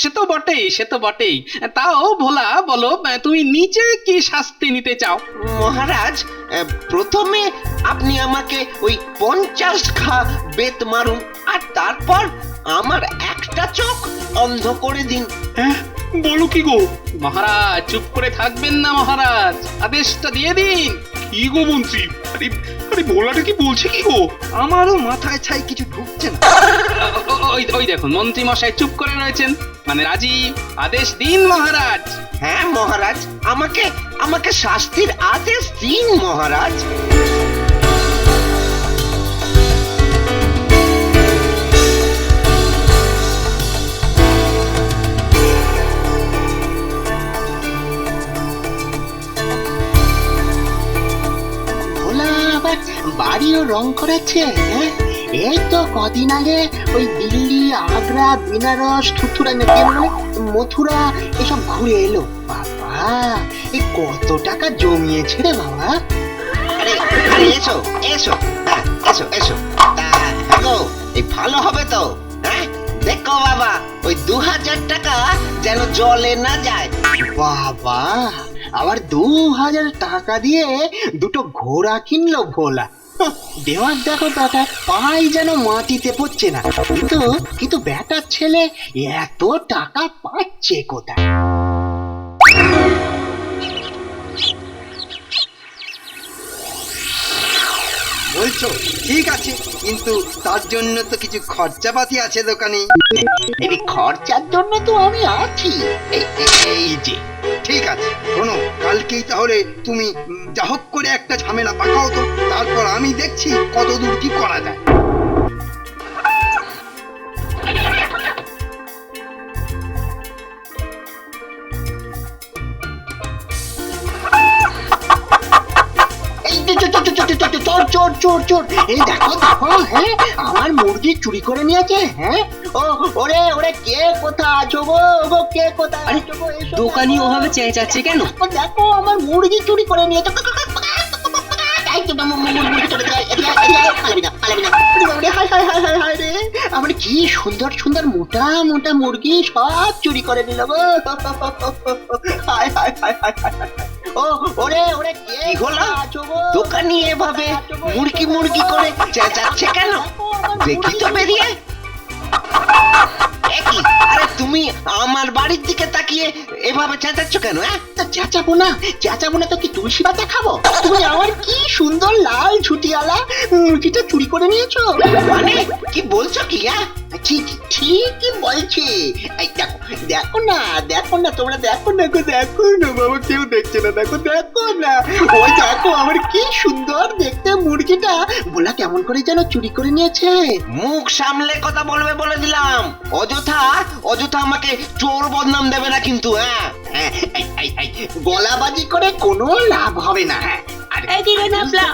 সে তো বটেই, সে তো বটেই। তাও ভোলা বলো, তুমি নিচে কি শাস্তি নিতে চাও? মহারাজ, প্রথমে আপনি আমাকে ওই 50 ঘা বেত মারুন, আর তারপর আমার একটা চোখ অন্ধ করে দিন। হ্যাঁ, বলো কি গো? মহারাজ চুপ করে থাকবেন না মহারাজ, আদেশটা দিয়ে দিন। কি গো মন্ত্রী? আরে আরে ভোলাটা কি বলছে কি গো? আমারও মাথায় ছাই কিছু ঢুকছে না। ওই দেখুন মন্ত্রী মশাই চুপ করে রয়েছেন, মানে রাজি। আদেশ দিন মহারাজ। হ্যাঁ মহারাজ, আমাকে আমাকে শাস্তির আদেশ দিন মহারাজ। ভোলা আবার বাড়িও রং করেছে, হ্যাঁ? এই তো কদিন আগে ওই দিল্লি, আগ্রা, বেনারস, মথুরা এসব ঘুরে এলো। বাবা, এই কত টাকা জমিয়েছে রে বাবা। আরে আরে এসো এসো, হ্যাঁ, এসো এসো। তা হ্যাঁ গো, এই ভালো হবে তো? হ্যাঁ দেখো বাবা, ওই 2000 টাকা যেন জলে না যায়। বাবা, আবার 2000 টাকা দিয়ে দুটো ঘোড়া কিনলো ভোলা। দেওয়ার দেখো টাকা পাই যেন মাটিতে পড়ছে না, কিন্তু কিন্তু বেটার ছেলে এত টাকা পাচ্ছে কোথায়? বলছো ঠিক আছে, কিন্তু তার জন্য তো কিছু খরচাপাতি আছে দোকানে। এই খরচার জন্য তো আমি আছি। এই যে ঠিক আছে, শোনো, কালকেই তাহলে তুমি যা হোক করে একটা ঝামেলা পাকাও তো, তারপর আমি দেখছি কত দূর কি করা যায়। এই চোর চোর চোর চোর, এই দেখো দেখো, হ্যাঁ আমার মুরগি চুরি করে নিয়েছে। হ্যাঁ, ওরে ওরে, কে কোথায় আছো গো? গো কে কোথায় আছো গো? এসো, দোকানি দেখো, ওভাবে চেঁচাচ্ছে কেন? দেখো দেখো, আমার মুরগি চুরি করে নিয়েছে। এই তো মুরগি চলে যায়, পালাবি না পালাবি না। হায় হায় হায় হায় হায় রে, আমার কি সুন্দর সুন্দর মোটা মোটা মুরগি সব চুরি করে নিল গো। হায় হায় হায় হায় হায়। ও ওরে ওরে, কে কি হলো? আছো গো? দোকানি এভাবে মুরগি মুরগি করে চেঁচাচ্ছে কেন? দেখি তো বেরিয়ে। একই, আরে তুমি আমার বাড়ির দিকে তাকিয়ে এভাবে চেঁচাচ্ছ কেন? হ্যাঁ, তা চেঁচাবো না, চেঁচাবো না তো কি তুলসী পাতা খাবো? তুমি আমার কি সুন্দর লাল ছুটিয়ালা মুরগিটা চুরি করে নিয়েছো। মানে কি বলছো কি? হ্যাঁ, ঠিকই বলছি। এই দেখো দেখো না, দেখো না, তোমরা দেখো না গো, দেখো না বাবা, কেউ দেখছে না, দেখো দেখো না, ওই দেখো আমার কি সুন্দর দেখতে মুরগিটা বলা কেমন করে যেন চুরি করে নিয়েছে। মুখ সামলে কথা বলবে বলে দিলাম। অযথা অযথা আমাকে চোর বদনাম দেবে না কিন্তু। হ্যাঁ, গলাবাজি করে কোনো লাভ হবে না। হ্যাঁ, এই কি রে নাবলা,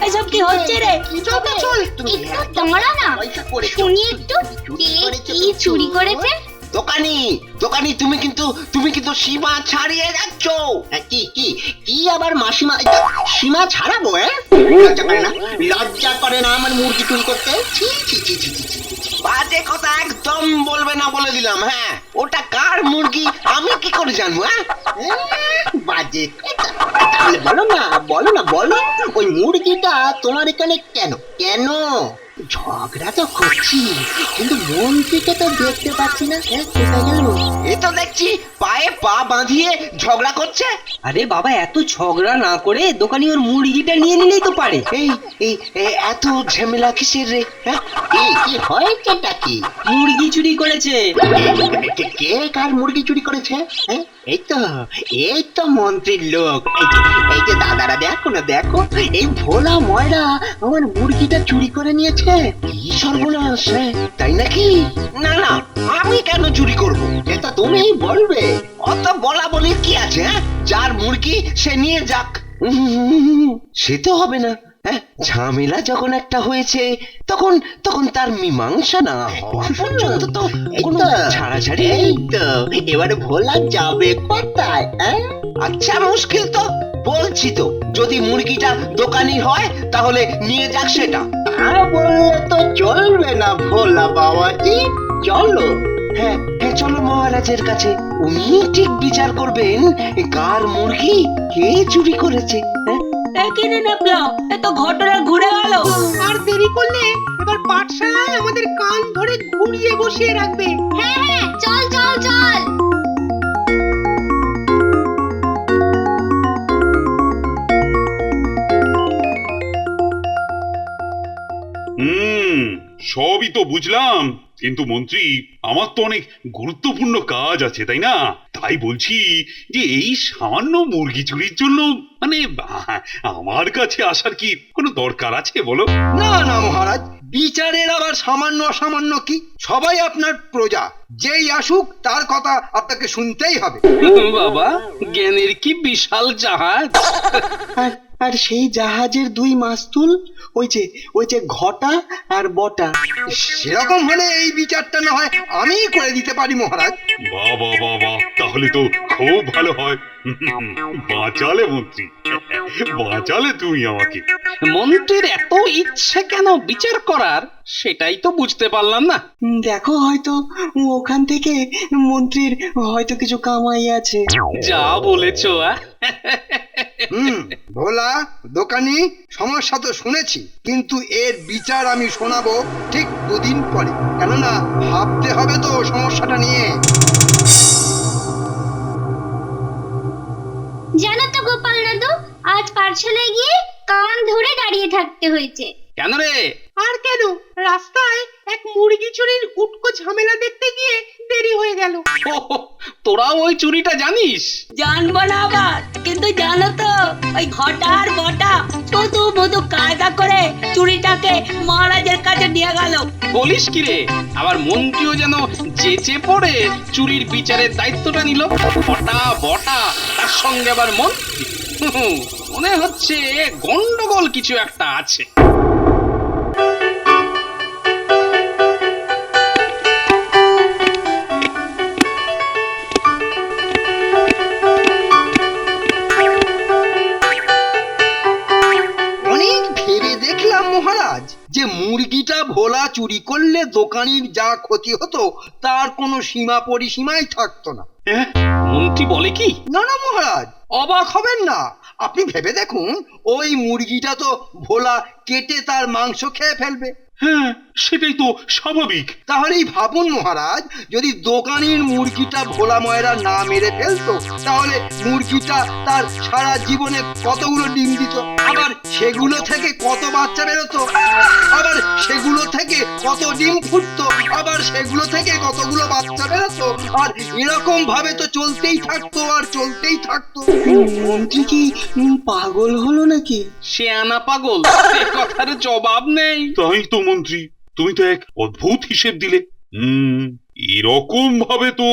এসব কি হচ্ছে রে? চল তুমি একটু দাঁড়া না, শুনি একটু কে কি চুরি করেছে। দোকানি দোকানি, তুমি কিন্তু সীমা ছাড়িয়ে যাচ্ছ। কি কি কি আবার মাসিমা সীমা ছাড়াবো? লজ্জা করে না, লজ্জা করে না আমার মুরগি চুরি করতে? ছি ছি ছি ছি ছি। বাজে কথা একদম বলবে না বলে দিলাম। হ্যাঁ, ওটা কার মুরগি আমি কি করে জানবো? হ্যাঁ, বাজে কথা। তাহলে বলো না, বলো না, বলো ওই মুরগিটা তোমার এখানে কেন? কেন? ঝগড়া তো করছি, কিন্তু মন্ত্রীকে তো দেখতে পাচ্ছি না। কোথায় গেল? এ তো দেখছি পায়ে পা বাঁধিয়ে ঝগড়া করছে। আরে বাবা, এত ঝগড়া না করে দোকানি ওর মুরগিটা নিয়ে নিলেই তো পারে। এই এই এত ঝামেলা কিসের রে? হ্যাঁ, কি হয়েছেটা কি? মুরগি চুরি করেছে। কে কার মুরগি চুরি করেছে? হ্যাঁ, এই তো মন্ত্রীর লোক। এই যে দাদারা, দেখো না, দেখো এই ভোলা ময়রা আমার মুরগিটা চুরি করে নিয়েছে। কি সর্বনাশ! হ্যাঁ, তাই নাকি? না না, আমি কেন চুরি করব? এটা তুমিই বলবে। অত বলা বলি কি আছে? হ্যাঁ, যার মুরগি সে নিয়ে যাক। সে তো হবে না। হ্যাঁ, ঝামেলা যখন একটা হয়েছে তখন তখন তার মীমাংসা না হওয়া পর্যন্ত তো কোনো ছাড়াছাড়ি নেই। এই তো এবার ভোলা যাবে কোথায়? আচ্ছা, মুশকিল তো। বলছি তো, যদি মুরগিটা দোকানি হয় তাহলে নিয়ে যাক সেটা। তা বললে তো চলবে না ভোলা বাবাজি। চলো হ্যাঁ হ্যাঁ, চলো মহারাজের কাছে। উনি ঠিক বিচার করবেন কার মুরগি কে চুরি করেছে। হ্যাঁ একই রে নেপলা, এ তো ঘটনা ঘুরে গেল। আর দেরি করলে এবার পাঠশালায় আমাদের কান ধরে ঘুরিয়ে বসিয়ে রাখবে। হ্যাঁ হ্যাঁ, চল চল চল। হুম, সবই তো বুঝলাম, কিন্তু মন্ত্রী আমার তো অনেক গুরুত্বপূর্ণ কাজ আছে, তাই না? তাই বলছি যে এই সামান্য মুরগি চুরির জন্য মানে আমার কাছে আসার কি কোনো দরকার আছে বলো? না না মহারাজ, বিচারের আবার সামান্য অসামান্য কি? সবাই আপনার প্রজা, যেই আসুক তার কথা আপনাকে শুনতেই হবে। বাবা, জ্ঞানের কি বিশাল জাহাজ! আর আর সেই জাহাজের দুই মাস্তুল, ওই যে ঘটা আর বটা। সেরকম হলে এই বিচারটা না হয় আমিই করে দিতে পারি মহারাজ। বাবা বাবা, তাহলে তো খুব ভালো হয়। বাঁচালে মন্ত্রী, বাঁচালে তুমি আমাকে। মন্ত্রীর এত ইচ্ছে কেন বিচার করার, সেটাই তো বুঝতে পারলাম না। দেখো, হয়তো ওখান থেকে মন্ত্রীর হয়তো কিছু কামাই আছে। যা বলেছো। ভোলা, দোকানি, সমস্যা তো শুনেছি, কিন্তু এর বিচার আমি শোনাবো ঠিক 2 দিন পরে। কেননা ভাবতে হবে তো সমস্যাটা নিয়ে। জানো তো গোপাল দাদু, আজ পাঠশালায় গিয়ে কান ধরে দাঁড়িয়ে থাকতে হয়েছে। কেন রে? আর কেন, রাস্তায় এক মুরগি চুরির উটকো ঝামেলা দেখতে গিয়ে দেরি হয়ে গেল। তোরাও ওই চুরিটা জানিস? জানবো না আবার, কিন্তু জানো তো ওই ঘটা আর বটা শুধু মধু কায়দা করে চুরিটাকে মহারাজের কাছে নিয়ে গেল। বলিস কি রে? আবার মন্ত্রীও যেন যেচে পড়ে চুরির বিচারের দায়িত্বটা নিল। বটা বটা, তার সঙ্গে আবার মন্ত্রী। মনে হচ্ছে গন্ডগোল কিছু একটা আছে। অনেক ভেবে দেখলাম মহারাজ যে মুরগিটা ভোলা চুরি করলে দোকানির যা ক্ষতি হতো তার কোনো সীমা পরিসীমাই থাকতো না। মন্ত্রী বলে কি? না না মহারাজ, অবাক হবেন না। আপনি ভেবে দেখুন, ওই মুরগিটা তো ভোলা কেটে তার মাংস খেয়ে ফেলবে। হ্যাঁ, সেটাই তো স্বাভাবিক। তাহলেই ভাবুন মহারাজ, যদি দোকানির মুরগিটা ভোলা ময়রা না মেরে ফেলতো, তাহলে মুরগিটা তার সারা জীবনে কতগুলো ডিম দিত, আবার সেগুলো থেকে কত বাচ্চা বেরোতো, আবার সেগুলো থেকে কত ডিম ফুটতো, আবার সেগুলো থেকে কতগুলো বাচ্চা বেরোতো, আর এরকম ভাবে তো চলতেই থাকতো আর চলতেই থাকতো। মন্ত্রী কি পাগল হলো নাকি? সে আনা পাগল, এ কথার জবাব নেই। তাই তো মন্ত্রী, তুমি তো এক অদ্ভুত হিসেব দিলে। এরকম ভাবে তো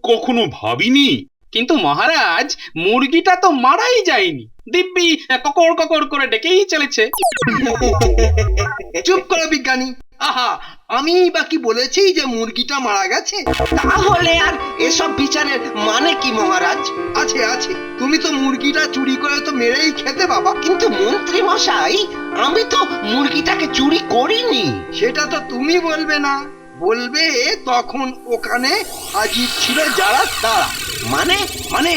কখনো ভাবিনি। কিন্তু মহারাজ, মুরগিটা তো মারাই যায়নি, দিব্যি ককর ককর করে ডেকেই চলেছে। চুপ করো বিজ্ঞানী। আহা, আমি বা কি বলেছি যে মুরগিটা মারা গেছে? তাহলে আর এসব বিচারের মানে কি মহারাজ? আছে আছে, তুমি তো মুরগিটা চুরি করে তো মেরেই খেতে বাবা। কিন্তু মন্ত্রী মশাই, আমি তো মুরগিটাকে চুরি করিনি। সেটা তো তুমি বলবে না, বলবে তখন ওখানে হাজির ছিল যারা তারা। মানে মানে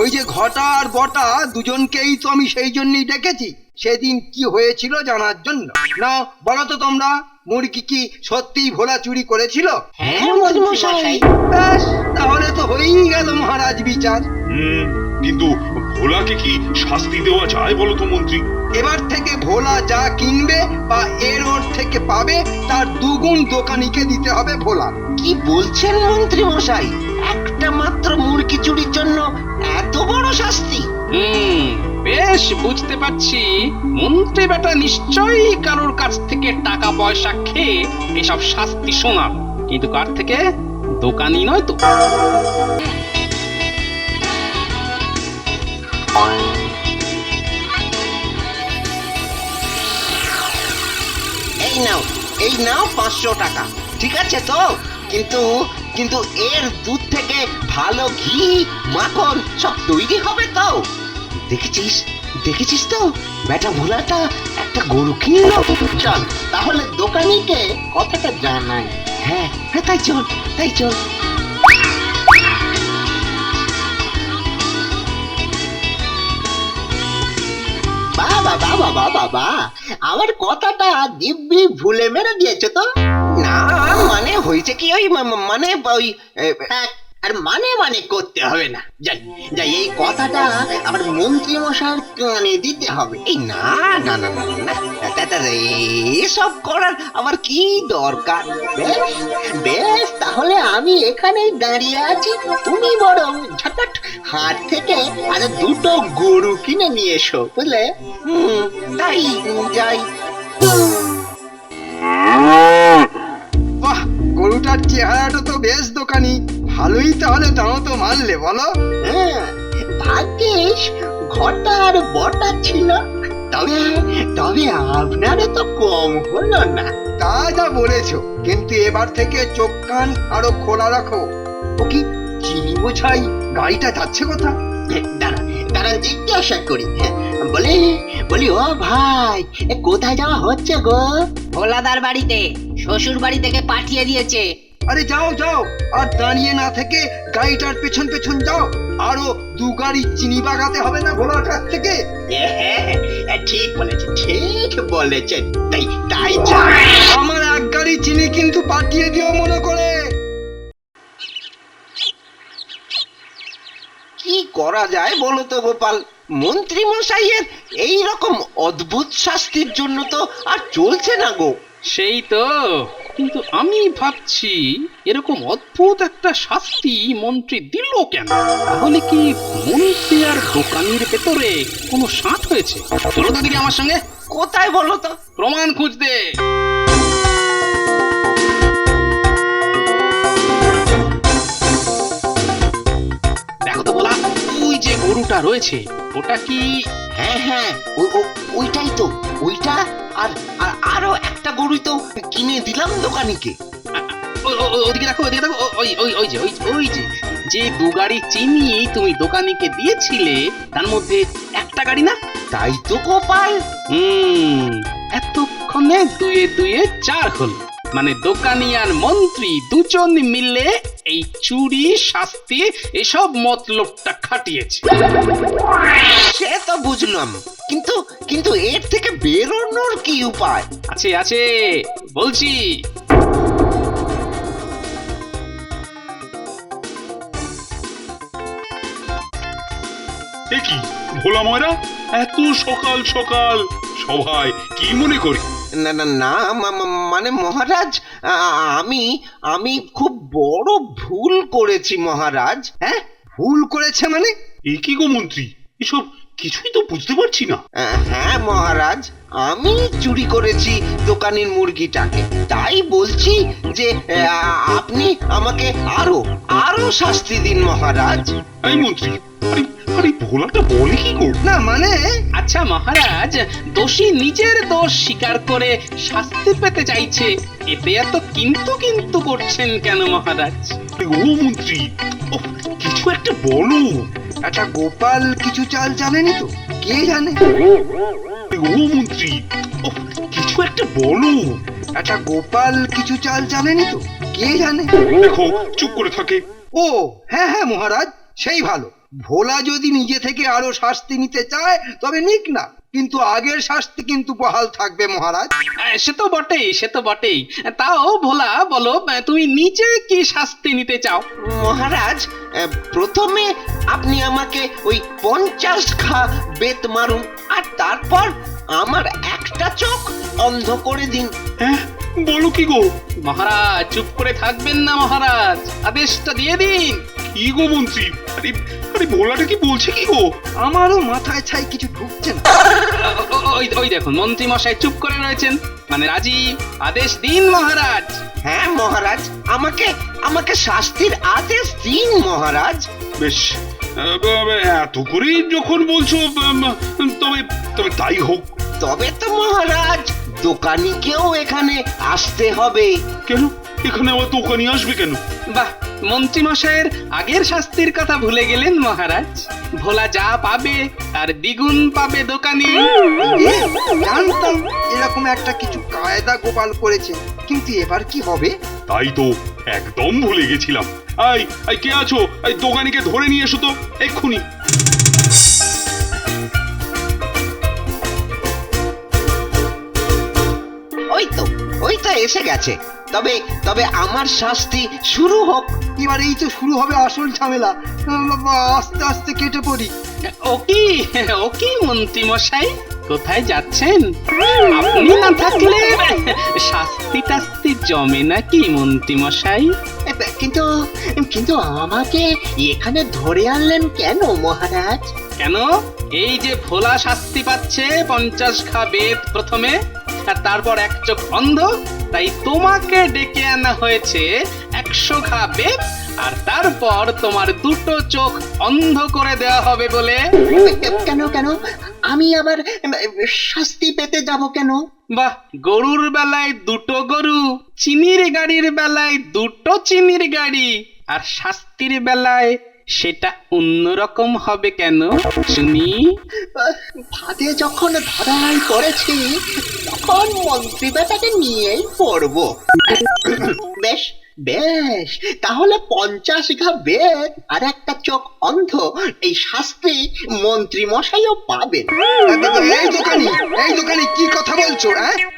ওই যে ঘটা আর বটা দুজনকেই তো আমি সেই জন্যই ডেকেছি, সেদিন কি হয়েছিল জানার জন্য। না বলো তো তোমরা, মুরগি কি সত্যিই ভোলা চুরি করেছিল? হ্যাঁ মন্ত্রী মশাই। ব্যাস, তাহলে তো হয়েই গেল মহারাজ বিচার। কিন্তু ভোলাকে কি শাস্তি দেওয়া যায় বলো তো মন্ত্রী? এবার থেকে ভোলা যা কিনবে বা এর ওর থেকে পাবে তার 2 গুণ দোকানিকে দিতে হবে ভোলা। কি বলছেন মন্ত্রী মশাই? একটা মাত্র মুরগি চুরির জন্য এত বড় শাস্তি? বেশ বুঝতে পারছি, মন্ত্রী বেটা নিশ্চয়ই কারোর কাছ থেকে টাকা পয়সা খেয়ে এসব শাস্তি শোনাল। কিন্তু কার থেকে? দোকানি নয় তো। এই নাও 500 টাকা, ঠিক আছে তো? কিন্তু কিন্তু এর দুধ থেকে ভালো ঘি মাখন সব তৈরি হবে তো? দেখেছিস তো বেটা ভোলাটা একটা গরু কিনলো। চল তাহলে দোকানিকে কথাটা জানাই। হ্যাঁ হ্যাঁ, তাই চল তাই চল। বাবা বাবা বাবা বাবা, আমার কথাটা দিব্যি ভুলে মেরে দিয়েছো তো। না মানে হয়েছে কি ওই মানে ওই হ্যাঁ, আর মানে মানে করতে হবে না। যাই যাই, এই কথাটা আমার মন্ত্রী মশাইয়ের কানে দিতে হবে। এই না না না না না, এসব করার আবার কি দরকার? বেশ বেশ, তাহলে আমি এখানেই দাঁড়িয়ে আছি, তুমি বরং ঝটপট হাট থেকে আর দুটো গরু কিনে নিয়ে এসো, বুঝলে? তাই যাই। বাহ, গরুটার চেহারাটা তো বেশ দোকানি, ভালোই তাহলে দাও তো মানলে বলো। হ্যাঁ, ভাগ্যিস ঘটা আর বটা ছিল, তবে তবে আপনারও তো কম হলো না। তা যা বলেছো, কিন্তু এবার থেকে চোখ কান আরো খোলা রাখো। ও কি চিনি বোঝাই গাড়িটা যাচ্ছে কোথা? দাঁড়ান দাঁড়ান, জিজ্ঞাসা করি। হ্যাঁ, বলি বলি ও ভাই, কোথায় যাওয়া হচ্ছে গো? ভোলাদার বাড়িতে, শ্বশুর বাড়ি থেকে পাঠিয়ে দিয়েছে। আরে যাও যাও, আর দাঁড়িয়ে না থেকে গাড়িটার পেছন পেছন যাও। আরো 2 গাড়ি চিনি বাগাতে হবে না ভোলার কাছ থেকে? ঠিক বলেছেন, ঠিক বলেছেন, তাই তাই যা। আমার 1 গাড়ি চিনি কিন্তু পাঠিয়ে দিও মনে করে। কি করা যায় বলো তো গোপাল? মন্ত্রী মশাইয়ের এই রকম অদ্ভুত শাস্তির জন্য তো আর চলছে না গো। সেই তো, কিন্তু আমি ভাবছি এরকম অদ্ভুত একটা শাস্তি মন্ত্রী দিল কেন? তাহলে কি মন্ত্রী আর দোকানির ভেতরে কোনো সাঁট হয়েছে? চলো তো দিকে আমার সঙ্গে, কোথায় বলো তো? প্রমাণ খুঁজতে। দেখো তো বলা, ওই যে গরুটা রয়েছে, ওটা কি? হ্যাঁ হ্যাঁ, ওইটাই তো, ওইটা। আর আরো একটা গরুই তো কিনে দিলাম দোকানিকে। ওদিকে দেখো, ওদিকে দেখো, ওই ওই ওই যে ওই যে যে 2 গাড়ি চিনি তুমি দোকানিকে দিয়েছিলে, তার মধ্যে একটা গাড়ি না? তাই তো গোপাল। এতক্ষণে 2 2 4 হল, মানে দোকানি আর মন্ত্রী দুজন মিলে এই চুরি, শাস্তি, এসব মতলবটা খাটিয়েছে। সে তো বুঝলাম, কিন্তু কিন্তু এর থেকে বেরোনোর কি উপায়? আছে আছে, বলছি। এ কি ভোলা ময়রা, এত সকাল সকাল সভায় কি মনে করি? না না না, মানে মহারাজ, আমি আমি খুব বড় ভুল করেছি মহারাজ। হ্যাঁ, ভুল করেছে মানে? এ কি গো মন্ত্রী, এসব কিছুই তো বুঝতে পারছি না। হ্যাঁ মহারাজ, আমি চুরি করেছি দোকানের মুরগিটাকে। তাই বলছি যে আপনি আমাকে আরো আরো শাস্তি দিন মহারাজ। এই মন্ত্রী, আরে আরে ভোলাটা বলে কি গো? না মানে, আচ্ছা মহারাজ, দোষী নিজের দোষ স্বীকার করে শাস্তি পেতে চাইছে, এতে এত কিন্তু কিন্তু করছেন কেন মহারাজ? ও মন্ত্রী, কিছু একটা বলো। একটা গোপাল কিছু চাল জানেনি তো? কে জানে? ও মন্ত্রী, কিছু একটা বলো। একটা গোপাল কিছু চাল জানেনি তো? কে জানে? দেখো চুপ করে থাকে। ও হ্যাঁ হ্যাঁ মহারাজ, সেই ভালো। ভোলা যদি নিজে থেকে আরো শাস্তি নিতে চায় তবে নিক না, কিন্তু আগের শাস্তি কিন্তু বহাল থাকবে মহারাজ। সে তো বটেই, সে তো বটেই। তাও ভোলা, বলো তুমি নিচে কি শাস্তি নিতে চাও? মহারাজ, প্রথমে আপনি আমাকে ওই 50 খা বেত মারুন, আর তারপর আমার একটা চোখ অন্ধ করে দিন। হ্যাঁ বলো কি গো? মহারাজ চুপ করে থাকবেন না মহারাজ, আদেশটা দিয়ে দিন। কি গো মন্ত্রী, আরে আরে ভোলাটা কি বলছে কি গো? আমারও মাথায় ছাই কিছু ঢুকছে না। ওই দেখুন মন্ত্রী মশাই চুপ করে রয়েছেন, মানে রাজি। আদেশ দিন মহারাজ। হ্যাঁ মহারাজ, আমাকে আমাকে শাস্তির আদেশ দিন মহারাজ। বেশ, এত করে যখন বলছো, তবে তবে তাই হোক। তবে তো মহারাজ, দোকানিকেও এখানে আসতে হবে। কেন এখানে আবার দোকানি আসবে কেন? বাহ, মন্ত্রী মশাইয়ের আগের শাস্তির কথা ভুলে গেলেন মহারাজ। ভোলা যা পাবে তার দ্বিগুণ পাবে দোকানি। জানতাম এরকম একটা কিছু কায়দা গোপাল করেছে, কিন্তু এবার কি হবে? তাই তো একদম ভুলে গেছিলাম। আই কে আছো? এই দোকানিকে ধরে নিয়ে এসো তো এক্ষুনি। ওই তো এসে গেছে। তবে তবে আমার শাস্তি শুরু হোক। এবার এই তো শুরু হবে আসল ঝামেলা। আস্তে আস্তে কেটে পড়ি। ও কি মন্ত্রী মশাই, কোথায় যাচ্ছেন? আপনি না থাকলে শাস্তি টাস্তি জমে নাকি মন্ত্রী মশাই? কিন্তু কিন্তু আমাকে এখানে ধরে আনলেন কেন মহারাজ? কেন? এই যে ভোলা শাস্তি পাচ্ছে 50 ঘা বেত প্রথমে, আর তারপর এক চোখ অন্ধ, তাই তোমাকে ডেকে আনা হয়েছে 100 ঘা বেত, আর তারপর তোমার দুটো চোখ অন্ধ করে দেওয়া হবে বলে। কেন কেন আমি আবার শাস্তি পেতে যাব কেন? বাহ, গরুর বেলায় দুটো গরু, চিনির গাড়ির বেলায় দুটো চিনির গাড়ি, আর শাস্তির বেলায় সেটা অন্যরকম হবে কেন শুনি? ফাঁদে যখন ধরাই পড়েছি তখন মন্ত্রী বেটাকে নিয়েই পড়বো। বেশ বেশ, তাহলে 50 ঘা বেদ আর একটা চোখ অন্ধ, এই শাস্তি মন্ত্রী মশাইও পাবেন। এই দোকানি কি কথা বলছো?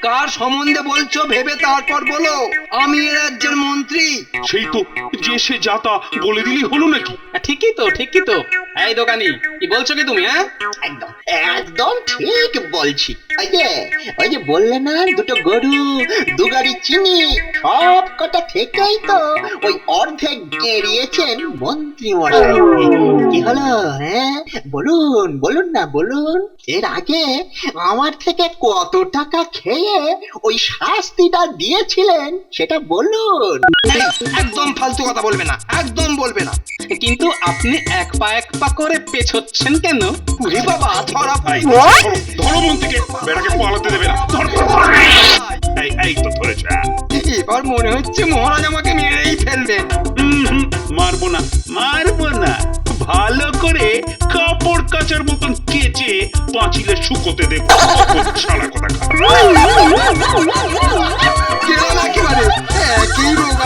কার সম্বন্ধে বলছো ভেবে তারপর বলো। আমি এ রাজ্যের মন্ত্রী। সেই তো, যে সে যাতা বলে দিলেই হলো নাকি? ঠিকই তো। এই দোকানি, কি বলছো কি তুমি? একদম একদম ঠিক বলছি। ওই যে বললে না দুটো গরু, দু গাড়ি চিনি, সব কটা থেকেই তো ওই অর্ধেক গেড়িয়েছেন মন্ত্রী মশাই। কি হলো? বলুন না বলুন। এর আগে আমার থেকে কত টাকা খেয়ে ওই শাস্তিটা দিয়েছিলেন সেটা বলুন। একদম ফালতু কথা বলবে না, একদম বলবে না। কিন্তু আপনি এক পা করে পেছোচ্ছেন কেন? ওরে বাবা, ধরা এই, ধরো মন্ত্রীকে, বেটাকে পালাতে দেবে না। এই তো ধরেছে। এবার মনে হচ্ছে মহারাজ আমাকে মেরেই ফেলবে। মারবো না, ভালো করে কাপড় কাচার মতন কেচে পাঁচিলে শুকোতে দেবো। ছাড়া কথা একেবারে একই রোগ